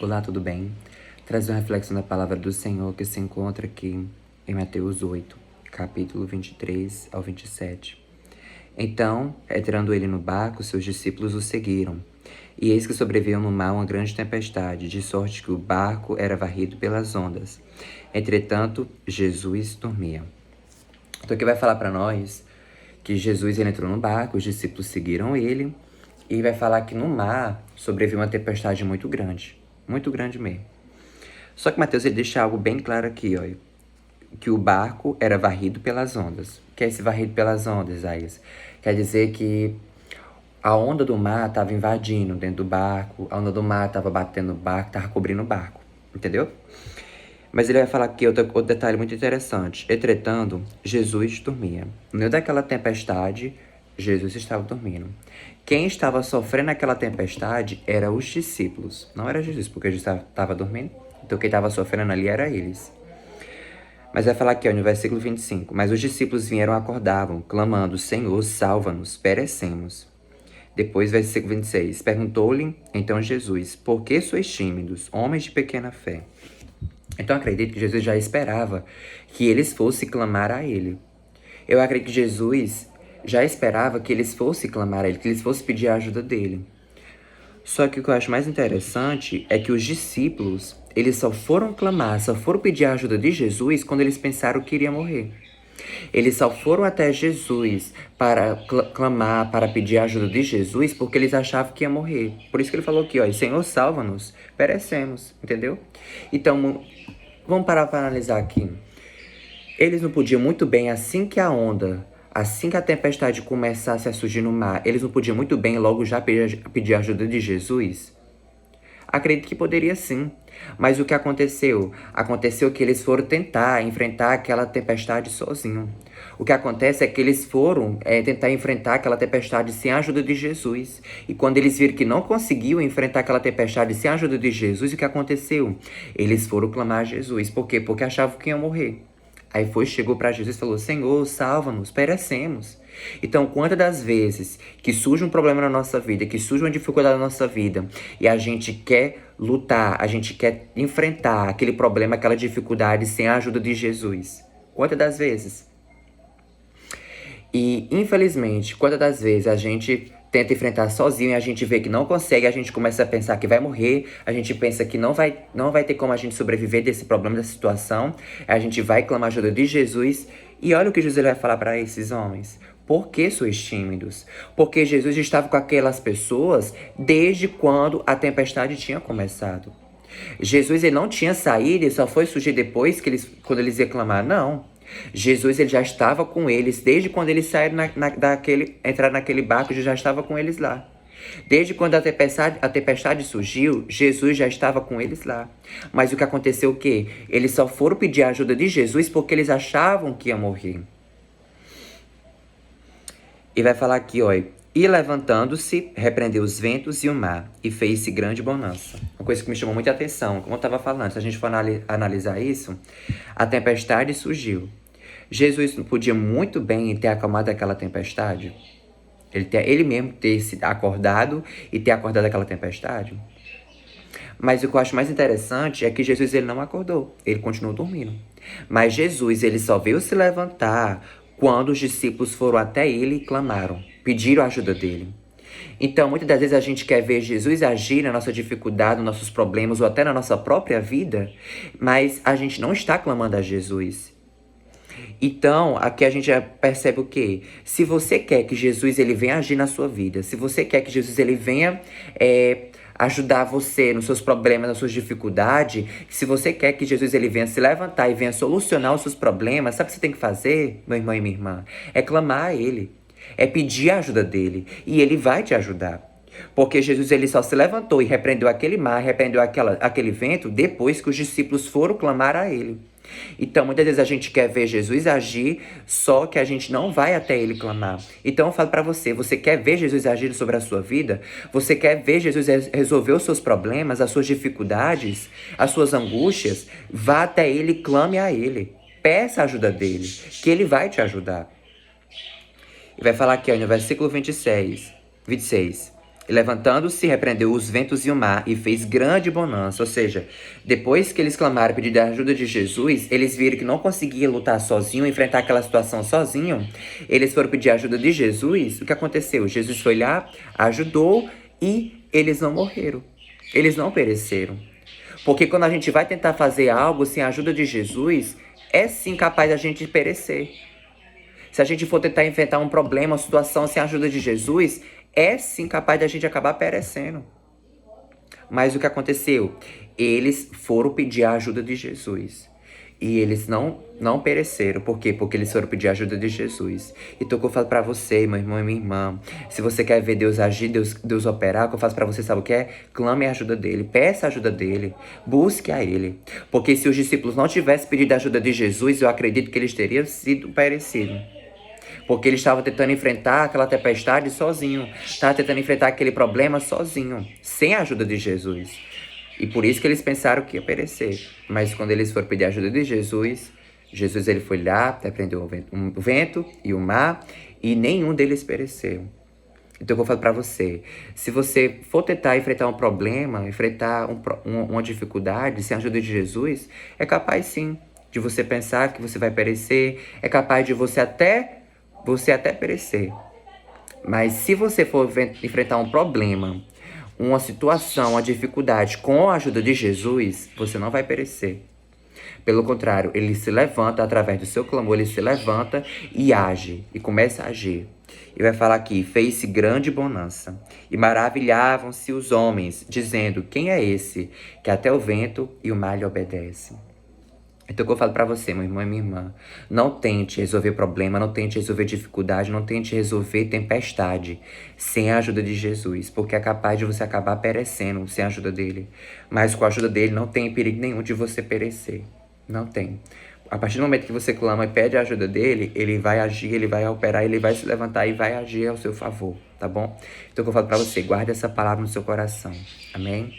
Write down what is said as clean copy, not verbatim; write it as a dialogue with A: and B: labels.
A: Olá, tudo bem? Trazer uma reflexão da palavra do Senhor que se encontra aqui em Mateus 8, capítulo 23 ao 27. Então, entrando ele no barco, seus discípulos o seguiram. E eis que sobreveio no mar uma grande tempestade, de sorte que o barco era varrido pelas ondas. Entretanto, Jesus dormia. Então, aqui vai falar para nós que Jesus ele entrou no barco, os discípulos seguiram ele, e vai falar que no mar sobreveio uma tempestade muito grande mesmo. Só que Mateus ele deixa algo bem claro aqui, ó, que o barco era varrido pelas ondas. O que é esse varrido pelas ondas, Isaías? Quer dizer que a onda do mar estava invadindo dentro do barco, a onda do mar estava batendo no barco, estava cobrindo o barco, entendeu? Mas ele vai falar aqui outro detalhe muito interessante. Entretanto, Jesus dormia. No meio daquela tempestade, Jesus estava dormindo. Quem estava sofrendo aquela tempestade eram os discípulos. Não era Jesus, porque Jesus estava dormindo. Então quem estava sofrendo ali era eles. Mas vai falar aqui, ó, no versículo 25. Mas os discípulos vieram e acordavam, clamando, Senhor, salva-nos, perecemos. Depois, versículo 26. Perguntou-lhe então Jesus, por que sois tímidos, homens de pequena fé? Então, acredito que Jesus já esperava que eles fossem clamar a ele. Eu acredito que Jesus já esperava que eles fossem clamar a ele, que eles fossem pedir a ajuda dele. Só que o que eu acho mais interessante é que os discípulos, eles só foram clamar, só foram pedir a ajuda de Jesus quando eles pensaram que iria morrer. Eles só foram até Jesus para clamar, para pedir a ajuda de Jesus, porque eles achavam que ia morrer. Por isso que ele falou aqui, ó, Senhor, salva-nos, perecemos, entendeu? Então, vamos parar para analisar aqui. Eles não podiam muito bem, assim que a tempestade começasse a surgir no mar, eles não podiam muito bem logo já pedir a ajuda de Jesus? Acredito que poderia sim. Mas o que aconteceu? Aconteceu que eles foram tentar enfrentar aquela tempestade sozinhos. O que acontece é que eles foram tentar enfrentar aquela tempestade sem a ajuda de Jesus. E quando eles viram que não conseguiam enfrentar aquela tempestade sem a ajuda de Jesus, o que aconteceu? Eles foram clamar a Jesus. Por quê? Porque achavam que iam morrer. Aí chegou para Jesus e falou, Senhor, salva-nos, perecemos. Então, quantas das vezes que surge um problema na nossa vida, que surge uma dificuldade na nossa vida, e a gente quer lutar, a gente quer enfrentar aquele problema, aquela dificuldade sem a ajuda de Jesus? Quantas das vezes? E, infelizmente, quantas das vezes a gente tenta enfrentar sozinho e a gente vê que não consegue, a gente começa a pensar que vai morrer, a gente pensa que não vai ter como a gente sobreviver desse problema, dessa situação, a gente vai clamar a ajuda de Jesus. E olha o que Jesus vai falar para esses homens. Por que sois tímidos? Porque Jesus estava com aquelas pessoas desde quando a tempestade tinha começado. Jesus ele não tinha saído e só foi surgir depois quando eles iam clamar, não. Jesus ele já estava com eles, desde quando eles saíram entraram naquele barco, Jesus já estava com eles lá. Desde quando a tempestade surgiu, Jesus já estava com eles lá. Mas o que aconteceu o quê? Eles só foram pedir a ajuda de Jesus porque eles achavam que ia morrer. E vai falar aqui, ó, e levantando-se, repreendeu os ventos e o mar, e fez-se grande bonança. Uma coisa que me chamou muita atenção, como eu estava falando, se a gente for analisar isso, a tempestade surgiu. Jesus podia muito bem ter acalmado aquela tempestade, ele mesmo ter se acordado e ter acordado aquela tempestade. Mas o que eu acho mais interessante é que Jesus ele não acordou, ele continuou dormindo. Mas Jesus ele só veio se levantar quando os discípulos foram até ele e clamaram, pediram a ajuda dele. Então, muitas das vezes a gente quer ver Jesus agir na nossa dificuldade, nos nossos problemas ou até na nossa própria vida, mas a gente não está clamando a Jesus. Então, aqui a gente já percebe o quê? Se você quer que Jesus ele venha agir na sua vida, se você quer que Jesus ele venha ajudar você nos seus problemas, nas suas dificuldades, se você quer que Jesus ele venha se levantar e venha solucionar os seus problemas, sabe o que você tem que fazer, meu irmão e minha irmã? É clamar a ele, é pedir a ajuda dele, e ele vai te ajudar. Porque Jesus ele só se levantou e repreendeu aquele mar, repreendeu aquele vento, depois que os discípulos foram clamar a ele. Então, muitas vezes a gente quer ver Jesus agir, só que a gente não vai até ele clamar. Então, eu falo para você, você quer ver Jesus agir sobre a sua vida? Você quer ver Jesus resolver os seus problemas, as suas dificuldades, as suas angústias? Vá até ele, clame a ele. Peça a ajuda dele, que ele vai te ajudar. E vai falar aqui, ó, no versículo 26. E levantando-se, repreendeu os ventos e o mar e fez grande bonança. Ou seja, depois que eles clamaram, pedindo a ajuda de Jesus, eles viram que não conseguiam lutar sozinho, enfrentar aquela situação sozinho. Eles foram pedir a ajuda de Jesus. O que aconteceu? Jesus foi lá, ajudou e eles não morreram. Eles não pereceram. Porque quando a gente vai tentar fazer algo sem a ajuda de Jesus, é sim capaz da gente perecer. Se a gente for tentar enfrentar um problema, uma situação sem a ajuda de Jesus, é sim capaz de a gente acabar perecendo. Mas o que aconteceu? Eles foram pedir a ajuda de Jesus. E eles não pereceram. Por quê? Porque eles foram pedir a ajuda de Jesus. Então, o que eu falo pra você, meu irmão e minha irmã, se você quer ver Deus agir, Deus operar, o que eu faço pra você, sabe o que é? Clame a ajuda dele, peça a ajuda dele, busque a ele. Porque se os discípulos não tivessem pedido a ajuda de Jesus, eu acredito que eles teriam sido perecidos. Porque ele estava tentando enfrentar aquela tempestade sozinho. Estava tentando enfrentar aquele problema sozinho, sem a ajuda de Jesus. E por isso que eles pensaram que ia perecer. Mas quando eles foram pedir a ajuda de Jesus, Jesus ele foi lá, repreendeu o vento e o mar, e nenhum deles pereceu. Então eu vou falar pra você, se você for tentar enfrentar um problema, enfrentar uma dificuldade sem a ajuda de Jesus, é capaz sim de você pensar que você vai perecer, é capaz de você até perecer. Mas se você for enfrentar um problema, uma situação, uma dificuldade com a ajuda de Jesus, você não vai perecer. Pelo contrário, ele se levanta através do seu clamor, ele se levanta e age, e começa a agir. E vai falar aqui, fez-se grande bonança, e maravilhavam-se os homens, dizendo, quem é esse, que até o vento e o mar lhe obedecem? Então, o que eu falo pra você, meu irmão e minha irmã, não tente resolver problema, não tente resolver dificuldade, não tente resolver tempestade sem a ajuda de Jesus, porque é capaz de você acabar perecendo sem a ajuda dele. Mas com a ajuda dele não tem perigo nenhum de você perecer, não tem. A partir do momento que você clama e pede a ajuda dele, ele vai agir, ele vai operar, ele vai se levantar e vai agir ao seu favor, tá bom? Então, o que eu falo pra você, guarde essa palavra no seu coração, amém?